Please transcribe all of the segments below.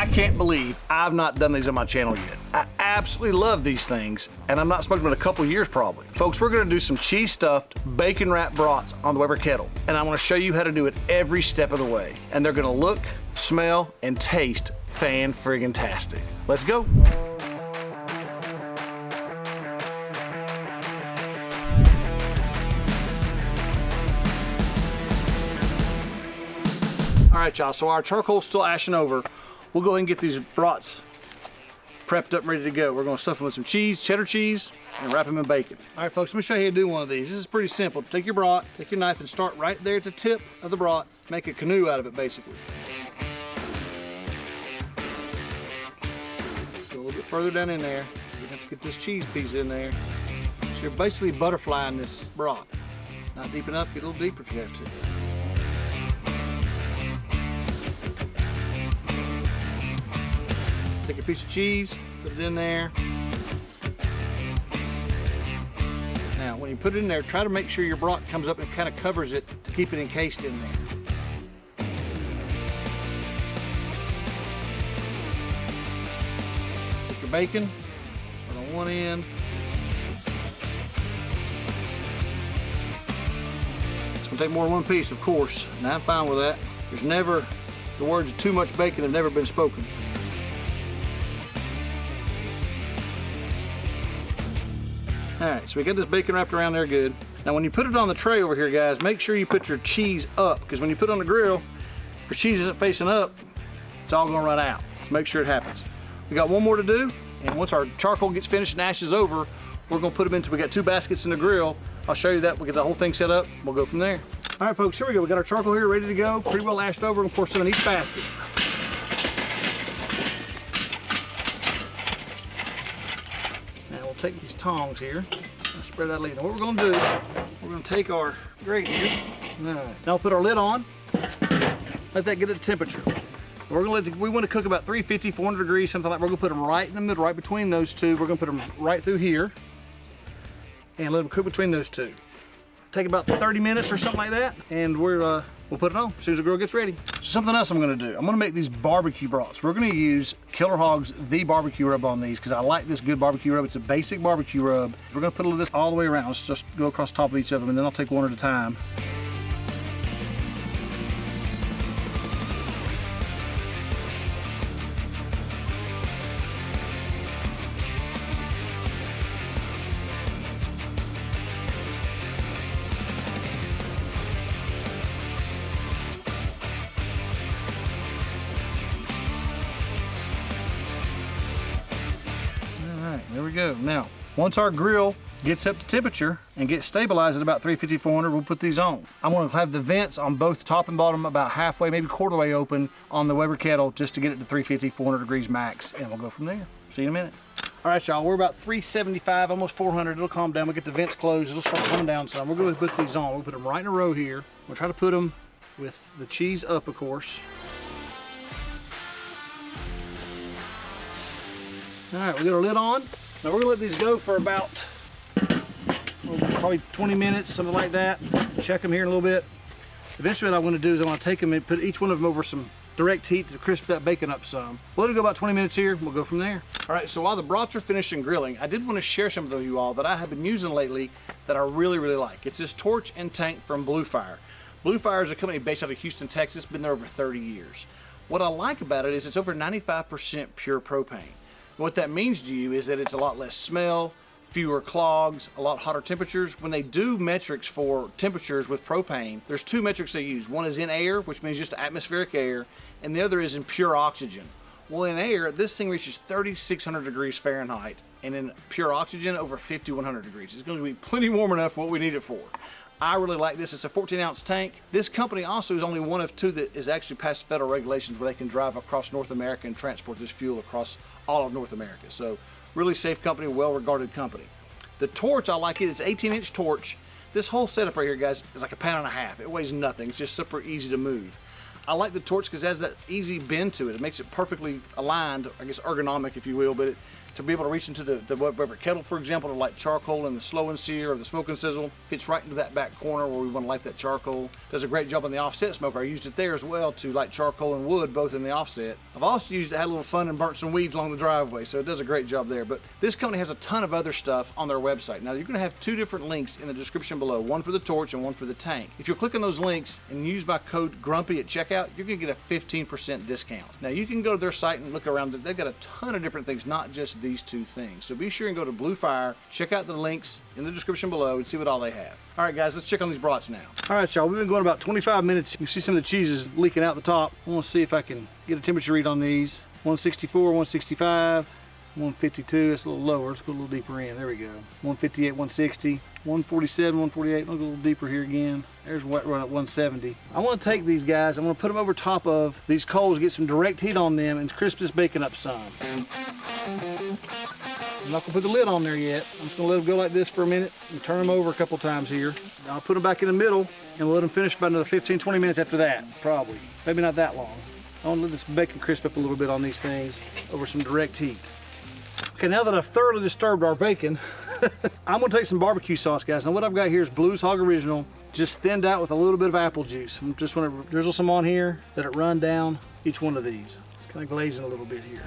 I can't believe I've not done these on my channel yet. I absolutely love these things, and I'm not smoking them in a couple years probably. Folks, we're gonna do some cheese stuffed bacon wrapped brats on the Weber Kettle, and I'm gonna show you how to do it every step of the way. And they're gonna look, smell, and taste fan-friggin-tastic. Let's go. All right, y'all, so our charcoal's still ashing over. We'll go ahead and get these brats prepped up and ready to go. We're gonna stuff them with some cheese, cheddar cheese, and wrap them in bacon. All right, folks, let me show you how to do one of these. This is pretty simple. Take your brat, take your knife, and start right there at the tip of the brat. Make a canoe out of it, basically. Go a little bit further down in there. You're gonna have to get this cheese piece in there. So you're basically butterflying this brat. Not deep enough, get a little deeper if you have to. Take a piece of cheese, put it in there. Now, when you put it in there, try to make sure your brat comes up and kind of covers it to keep it encased in there. Take your bacon, put it on one end. It's gonna take more than one piece, of course, and I'm fine with that. There's never, the words too much bacon have never been spoken. All right, so we got this bacon wrapped around there good. Now when you put it on the tray over here, guys, make sure you put your cheese up, because when you put it on the grill, if your cheese isn't facing up, it's all gonna run out. So make sure it happens. We got one more to do, and once our charcoal gets finished and ashes over, we're gonna put them into, we got 2 baskets in the grill. I'll show you that, we'll get the whole thing set up, we'll go from there. All right, folks, here we go. We got our charcoal here ready to go, pretty well ashed over, and of course some in each basket. Take these tongs here and spread that lid. Now what we're going to do, we're going to take our grate here. All right. Now we'll put our lid on, let that get at the temperature. We're going to let we want to cook about 350, 400 degrees, something like that. We're going to put them right in the middle, right between those two. We're going to put them right through here and let them cook between those two. Take about 30 minutes or something like that, and we'll put it on as soon as the grill gets ready. Something else I'm gonna do, I'm gonna make these barbecue brats. We're gonna use Killer Hogs The Barbecue Rub on these because I like this good barbecue rub. It's a basic barbecue rub. We're gonna put a little of this all the way around. Let's just go across the top of each of them, and then I'll take one at a time. There we go. Now, once our grill gets up to temperature and gets stabilized at about 350, 400, we'll put these on. I'm going to have the vents on both top and bottom about halfway, maybe quarter way open on the Weber Kettle just to get it to 350, 400 degrees max, and we'll go from there. See you in a minute. All right, y'all, we're about 375, almost 400. It'll calm down. We'll get the vents closed. It'll start coming down some. We're going to put these on. We'll put them right in a row here. We'll try to put them with the cheese up, of course. All right, we got our lid on. Now we're gonna let these go for about probably 20 minutes, something like that. Check them here in a little bit. Eventually what I'm gonna do is I'm gonna take them and put each one of them over some direct heat to crisp that bacon up some. We'll let it go about 20 minutes here, we'll go from there. All right, so while the brats are finishing grilling, I did wanna share some of those with you all that I have been using lately that I really, really like. It's this torch and tank from Blue Fire. Blue Fire is a company based out of Houston, Texas, been there over 30 years. What I like about it is it's over 95% pure propane. What that means to you is that it's a lot less smell, fewer clogs, a lot hotter temperatures. When they do metrics for temperatures with propane, there's 2 metrics they use. One is in air, which means just atmospheric air, and the other is in pure oxygen. Well, in air, this thing reaches 3,600 degrees Fahrenheit, and in pure oxygen, over 5,100 degrees. It's going to be plenty warm enough for what we need it for. I really like this. It's a 14-ounce tank. This company also is only one of 2 that is actually past federal regulations where they can drive across North America and transport this fuel across all of North America. So really safe company, well-regarded company. The torch, I like it. It's 18-inch torch. This whole setup right here, guys, is like 1.5 pounds. It weighs nothing. It's just super easy to move. I like the torch because it has that easy bend to it. It makes it perfectly aligned, I guess ergonomic if you will, but to be able to reach into the Weber Kettle, for example, to light charcoal in the slow and sear or the smoke and sizzle. Fits right into that back corner where we want to light that charcoal. Does a great job on the offset smoker. I used it there as well to light charcoal and wood, both in the offset. I've also used it, had a little fun and burnt some weeds along the driveway, so it does a great job there. But this company has a ton of other stuff on their website. Now you're going to have two different links in the description below, one for the torch and one for the tank. If you'll click on those links and use my code GRUMPY at checkout, you're going to get a 15% discount. Now you can go to their site and look around. They've got a ton of different things, not just these two things. So be sure and go to Blue Fire, check out the links in the description below and see what all they have. All right, guys, let's check on these brats now. All right, y'all, we've been going about 25 minutes. You can see some of the cheeses leaking out the top. I want to see if I can get a temperature read on these. 164, 165, 152. That's a little lower. Let's go a little deeper in. There we go. 158, 160, 147, 148. I'll go a little deeper here again. There's wet run at 170. I want to take these guys, I'm going to put them over top of these coals, get some direct heat on them, and crisp this bacon up some. I'm not going to put the lid on there yet. I'm just going to let them go like this for a minute and turn them over a couple times here. I'll put them back in the middle and we'll let them finish about another 15-20 minutes after that, probably. Maybe not that long. I want to let this bacon crisp up a little bit on these things over some direct heat. Okay, now that I've thoroughly disturbed our bacon, I'm going to take some barbecue sauce, guys. Now what I've got here is Blue's Hog Original, just thinned out with a little bit of apple juice. I'm just going to drizzle some on here, let it run down each one of these. Kind of glazing a little bit here.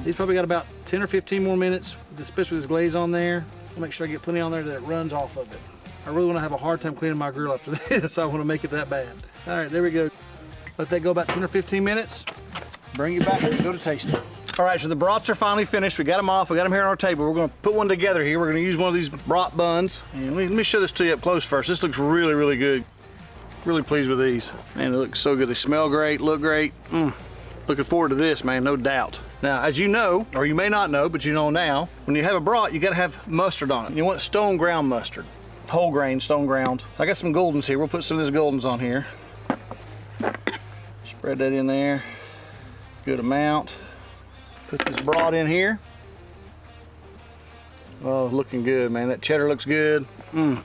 These probably got about 10 or 15 more minutes, especially with this glaze on there. I'll make sure I get plenty on there that it runs off of it. I really want to have a hard time cleaning my grill after this. I want to make it that bad. All right, there we go. Let that go about 10 or 15 minutes. Bring it back and go to tasting. All right, so the brats are finally finished. We got them off. We got them here on our table. We're going to put one together here. We're going to use one of these brat buns. And let me show this to you up close first. This looks really, really good. Really pleased with these. Man, they look so good. They smell great, look great. Looking forward to this, man, no doubt. Now, as you know, or you may not know, but you know now, when you have a brat, you gotta have mustard on it. You want stone ground mustard. Whole grain, stone ground. I got some Goldens here. We'll put some of these Goldens on here. Spread that in there. Good amount. Put this brat in here. Oh, looking good, man. That cheddar looks good.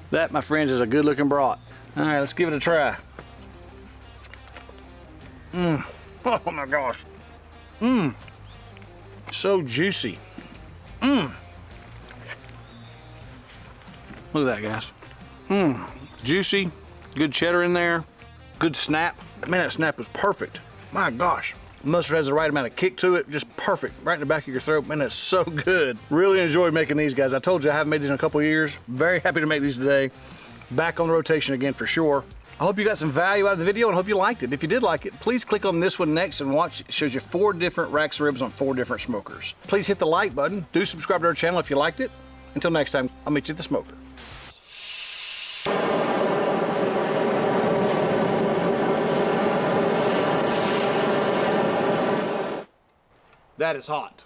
That, my friends, is a good looking brat. All right, let's give it a try. Oh my gosh. So juicy. Look at that, guys. Juicy, good cheddar in there, good snap. Man, that snap was perfect. My gosh. Mustard has the right amount of kick to it, just perfect, right in the back of your throat. Man, that's so good. Really enjoyed making these, guys. I told you I haven't made these in a couple years. Very happy to make these today. Back on the rotation again for sure. I hope you got some value out of the video and hope you liked it. If you did like it, please click on this one next and watch. It shows you 4 different racks of ribs on 4 different smokers. Please hit the like button. Do subscribe to our channel if you liked it. Until next time, I'll meet you at the smoker. That is hot.